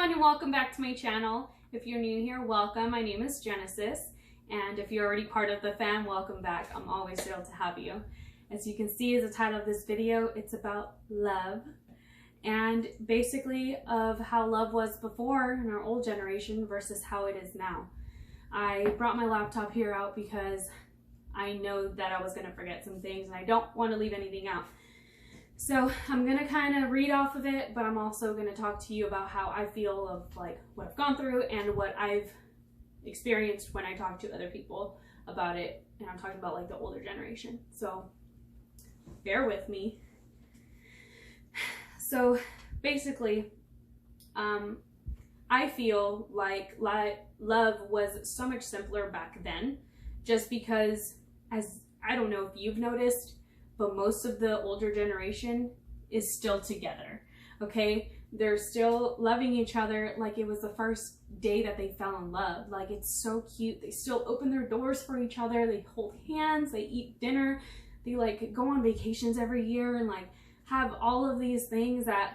everyone, and welcome back to my channel. If you're new here, welcome. My name is Genesis, and if you're already part of the fam, welcome back. I'm always thrilled to have you. As you can see as the title of this video, it's about love, and basically of how love was before in our old generation versus how it is now. I brought my laptop here out because I know that I was going to forget some things, and I don't want to leave anything out. So I'm going to kind of read off of it, but I'm also going to talk to you about how I feel of like what I've gone through and what I've experienced when I talk to other people about it. And I'm talking about like the older generation. So bear with me. So basically, I feel like love was so much simpler back then, just because, as I don't know if you've noticed, but most of the older generation is still together, okay? They're still loving each other like it was the first day that they fell in love. Like, it's so cute. They still open their doors for each other. They hold hands, they eat dinner, they like go on vacations every year and like have all of these things that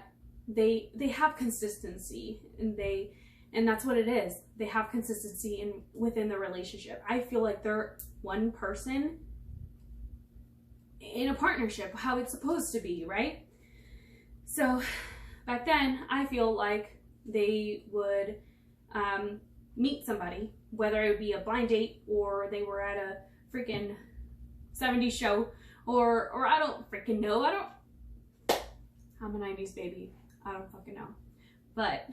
they have consistency, and that's what it is. They have consistency within the relationship. I feel like they're one person in a partnership, how it's supposed to be, right? So back then, I feel like they would meet somebody, whether it would be a blind date or they were at a freaking 70s show, or I don't freaking know. I'm a 90s baby. I don't fucking know. But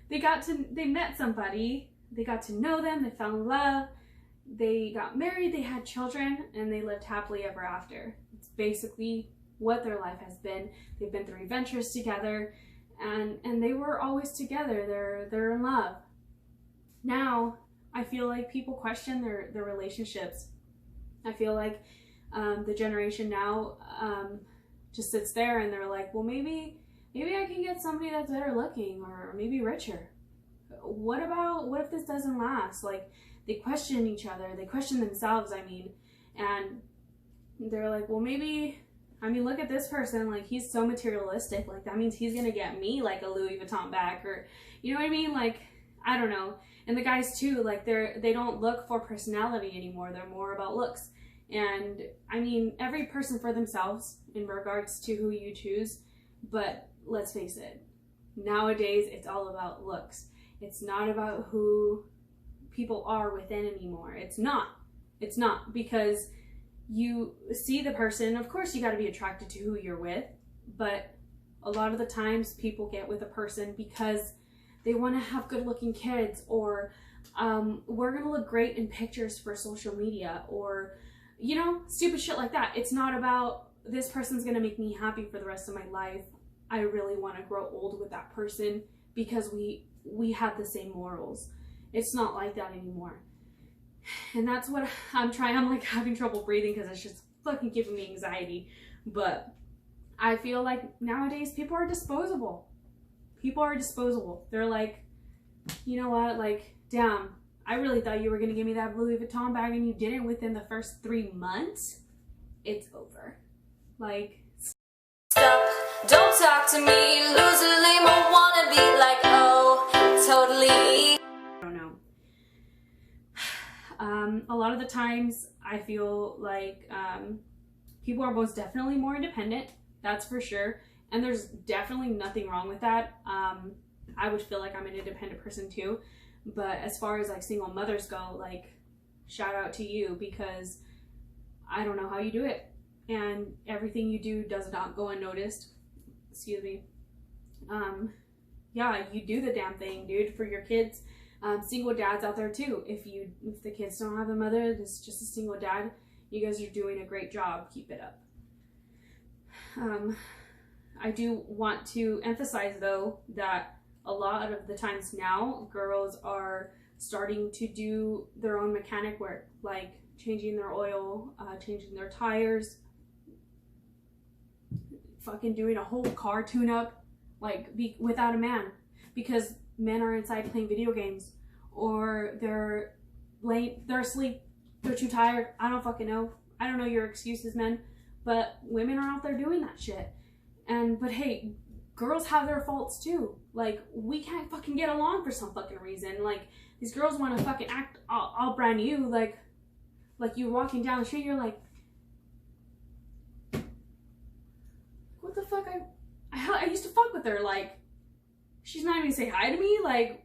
they met somebody, they got to know them, they fell in love, they got married, they had children, and they lived happily ever after. It's basically what their life has been. They've been through adventures together, and they were always together. They're in love. Now, I feel like people question their relationships. I feel like the generation now just sits there and they're like, well, maybe I can get somebody that's better looking, or maybe richer. What if this doesn't last? Like, they question each other, they question themselves, and they're like, well, look at this person, like, he's so materialistic, like, that means he's gonna get me like a Louis Vuitton bag, or, you know what I mean? Like, I don't know. And the guys too, like, they don't look for personality anymore, they're more about looks. And every person for themselves in regards to who you choose, but let's face it, nowadays it's all about looks. It's not about who people are within anymore. It's not, because you see the person. Of course you got to be attracted to who you're with, but a lot of the times people get with a person because they want to have good looking kids, or we're gonna look great in pictures for social media, or, you know, stupid shit like that. It's not about, this person's gonna make me happy for the rest of my life. I really want to grow old with that person because we have the same morals. It's not like that anymore. And that's what I'm like having trouble breathing because it's just fucking giving me anxiety. But I feel like nowadays people are disposable. People are disposable. They're like, you know what, like, damn, I really thought you were gonna give me that Louis Vuitton bag and you didn't within the first 3 months. It's over. Like, stop, don't talk to me, lose a lame or wanna be like, oh, totally. I don't know. A lot of the times I feel like people are most definitely more independent, that's for sure, and there's definitely nothing wrong with that. I would feel like I'm an independent person too, but as far as like single mothers go, like, shout out to you, because I don't know how you do it, and everything you do does not go unnoticed. Excuse me. Yeah, you do the damn thing, dude, for your kids. Single dads out there too. If the kids don't have a mother, it's just a single dad, you guys are doing a great job. Keep it up. I do want to emphasize though that a lot of the times now, girls are starting to do their own mechanic work, like changing their oil, changing their tires, fucking doing a whole car tune-up, like, without a man, because men are inside playing video games, or they're asleep, they're too tired. I don't fucking know. I don't know your excuses, men, but women are out there doing that shit. But hey, girls have their faults too. Like, we can't fucking get along for some fucking reason. Like, these girls want to fucking act all brand new. Like you're walking down the street, you're like, what the fuck? I used to fuck with her. Like, she's not even say hi to me. Like,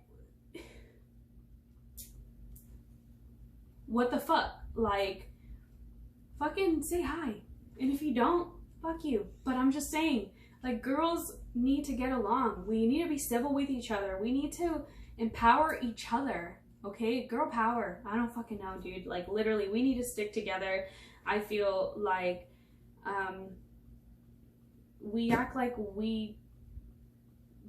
what the fuck? Like, fucking say hi. And if you don't, fuck you. But I'm just saying, like, girls need to get along. We need to be civil with each other. We need to empower each other. Okay? Girl power. I don't fucking know, dude. Like, literally, we need to stick together. I feel like, we act like we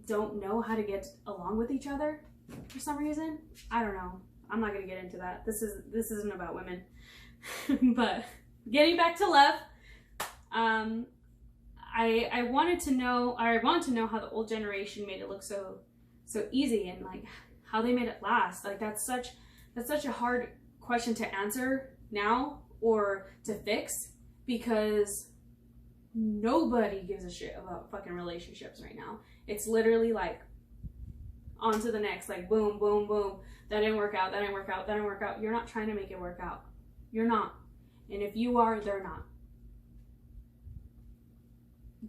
don't know how to get along with each other for some reason. I don't know. I'm not gonna get into that. This isn't about women. But getting back to love, I want to know how the old generation made it look so easy, and like how they made it last. Like, that's such a hard question to answer now or to fix, because nobody gives a shit about fucking relationships right now. It's literally like, on to the next, like, boom, boom, boom. That didn't work out, that didn't work out, that didn't work out. You're not trying to make it work out. You're not. And if you are, they're not.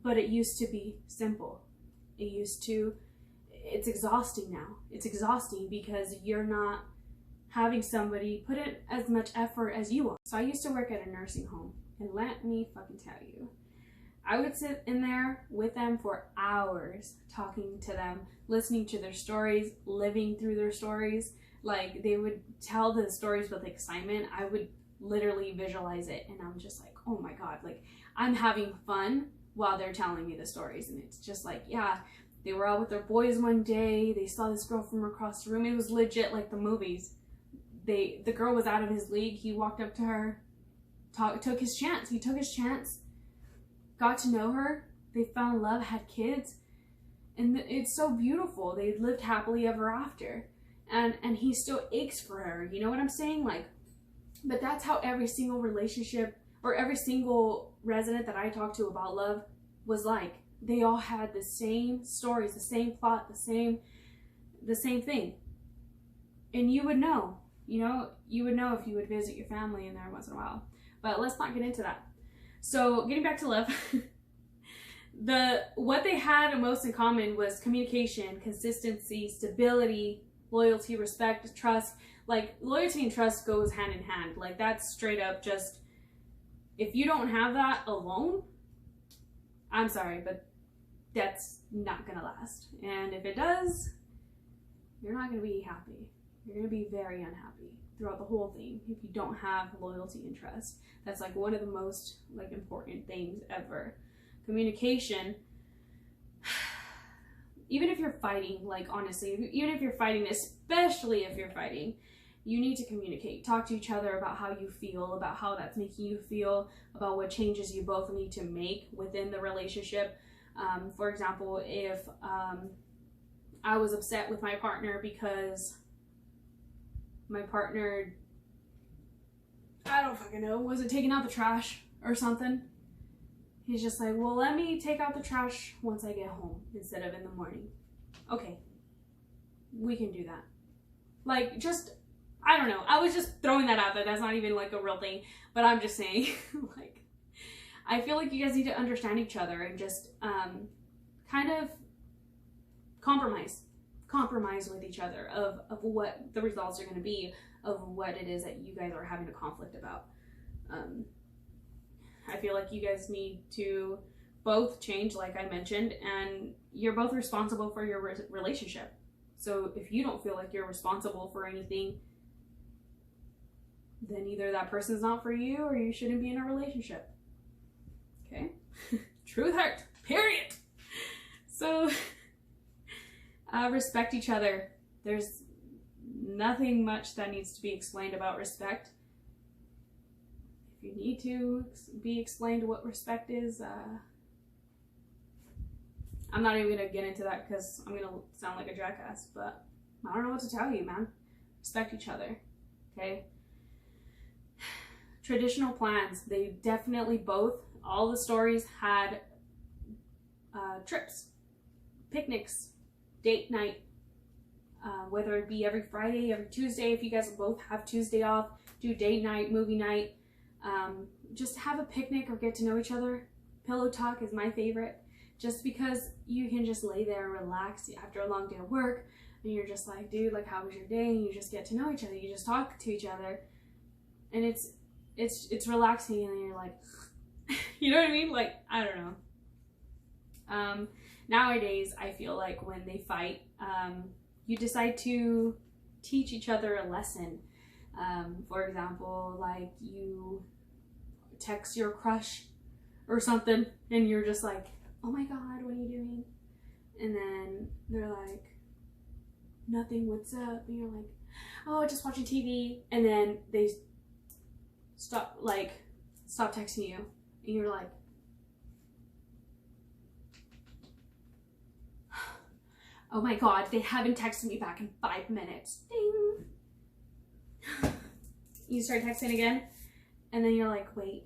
But it used to be simple. It's exhausting now. It's exhausting because you're not having somebody put in as much effort as you are. So I used to work at a nursing home, and let me fucking tell you, I would sit in there with them for hours, talking to them, listening to their stories, living through their stories. Like, they would tell the stories with excitement. I would literally visualize it, and I'm just like, oh my God, like, I'm having fun while they're telling me the stories. And it's just like, yeah, they were out with their boys one day. They saw this girl from across the room. It was legit like the movies. The girl was out of his league. He walked up to her, took his chance. He took his chance. Got to know her, they fell in love, had kids, and it's so beautiful. They lived happily ever after, and he still aches for her. You know what I'm saying? Like, but that's how every single relationship or every single resident that I talked to about love was like. They all had the same stories, the same plot, the same thing. And you would know, if you would visit your family in there once in a while. But let's not get into that. So, getting back to love, what they had most in common was communication, consistency, stability, loyalty, respect, trust. Like, loyalty and trust goes hand in hand. Like, that's straight up just, if you don't have that alone, I'm sorry, but that's not gonna last. And if it does, you're not gonna be happy. You're gonna be very unhappy throughout the whole thing if you don't have loyalty and trust. That's like one of the most like important things ever. Communication, even if you're fighting, like honestly, even if you're fighting, especially if you're fighting, you need to communicate. Talk to each other about how you feel, about how that's making you feel, about what changes you both need to make within the relationship. For example, if I was upset with my partner because my partner, I don't fucking know, wasn't taking out the trash or something. He's just like, well, let me take out the trash once I get home instead of in the morning. Okay, we can do that. Like, just, I don't know. I was just throwing that out there. That's not even like a real thing, but I'm just saying, like, I feel like you guys need to understand each other and just kind of compromise with each other of what the results are going to be, of what it is that you guys are having a conflict about. I feel like you guys need to both change, like I mentioned, and you're both responsible for your relationship. So if you don't feel like you're responsible for anything, then either that person's not for you or you shouldn't be in a relationship. Okay? Truth hurt. Period. So respect each other. There's nothing much that needs to be explained about respect. If you need to be explained what respect is, I'm not even gonna get into that because I'm gonna sound like a jackass, but I don't know what to tell you, man. Respect each other, okay? Traditional plans, they definitely both, all the stories had trips. picnics, date night, whether it be every Friday, every Tuesday, if you guys both have Tuesday off, do date night, movie night, just have a picnic or get to know each other. Pillow talk is my favorite, just because you can just lay there and relax after a long day of work, and you're just like, dude, like, how was your day? And you just get to know each other, you just talk to each other, and it's relaxing, and then you're like, you know what I mean? Like, I don't know. Nowadays, I feel like when they fight, you decide to teach each other a lesson. For example, like you text your crush or something, and you're just like, oh my god, what are you doing? And then they're like, nothing, what's up? And you're like, oh, just watching TV. And then they stop texting you, and you're like, oh my god, they haven't texted me back in 5 minutes. Ding. You start texting again, and then you're like, wait,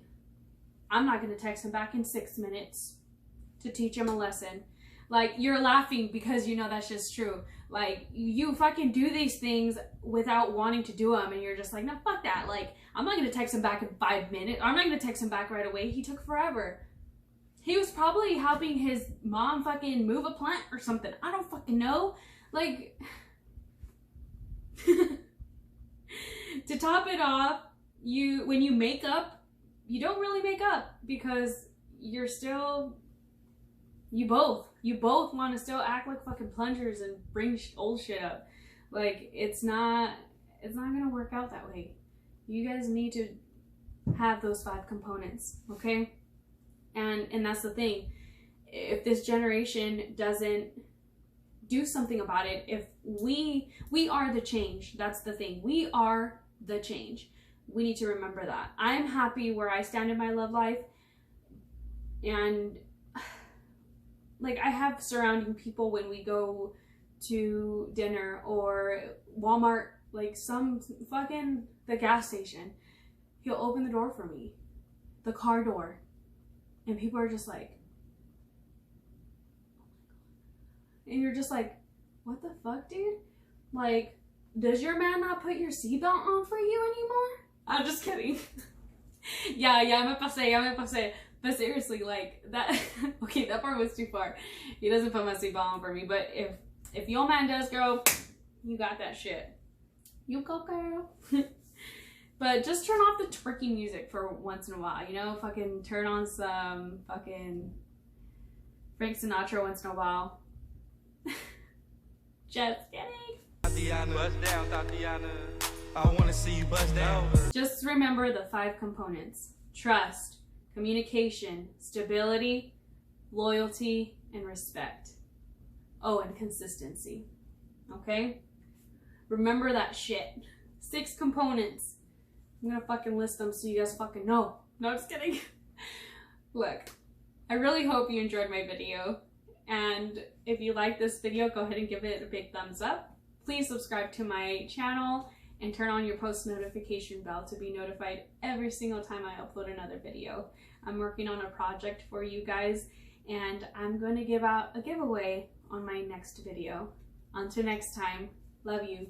I'm not gonna text him back in 6 minutes to teach him a lesson. Like, you're laughing because you know that's just true. Like, you fucking do these things without wanting to do them, and you're just like, no, fuck that. Like, I'm not gonna text him back in 5 minutes. I'm not gonna text him back right away. He took forever. He was probably helping his mom fucking move a plant or something. I don't fucking know. Like, to top it off, when you make up, you don't really make up, because you're still, you both want to still act like fucking plungers and bring old shit up. Like, it's not gonna work out that way. You guys need to have those 5 components, okay? And that's the thing. If this generation doesn't do something about it, if we are the change, that's the thing. We are the change. We need to remember that. I'm happy where I stand in my love life, and like, I have surrounding people when we go to dinner or Walmart, like the gas station. He'll open the door for me, the car door. And people are just like, and you're just like, what the fuck, dude? Like, does your man not put your seatbelt on for you anymore? I'm just kidding. yeah, me pasé. But seriously, like, that, okay, that part was too far. He doesn't put my seatbelt on for me, but if your man does, girl, you got that shit. You go, girl. But just turn off the twerking music for once in a while, you know? Fucking turn on some fucking Frank Sinatra once in a while. Just kidding. Tatiana, bust down, Tatiana. I want to see you bust down. Just remember the 5 components: trust, communication, stability, loyalty, and respect. Oh, and consistency. Okay? Remember that shit. 6 components. I'm gonna fucking list them so you guys fucking know. No, I'm just kidding. Look, I really hope you enjoyed my video. And if you like this video, go ahead and give it a big thumbs up. Please subscribe to my channel and turn on your post notification bell to be notified every single time I upload another video. I'm working on a project for you guys, and I'm going to give out a giveaway on my next video. Until next time, love you.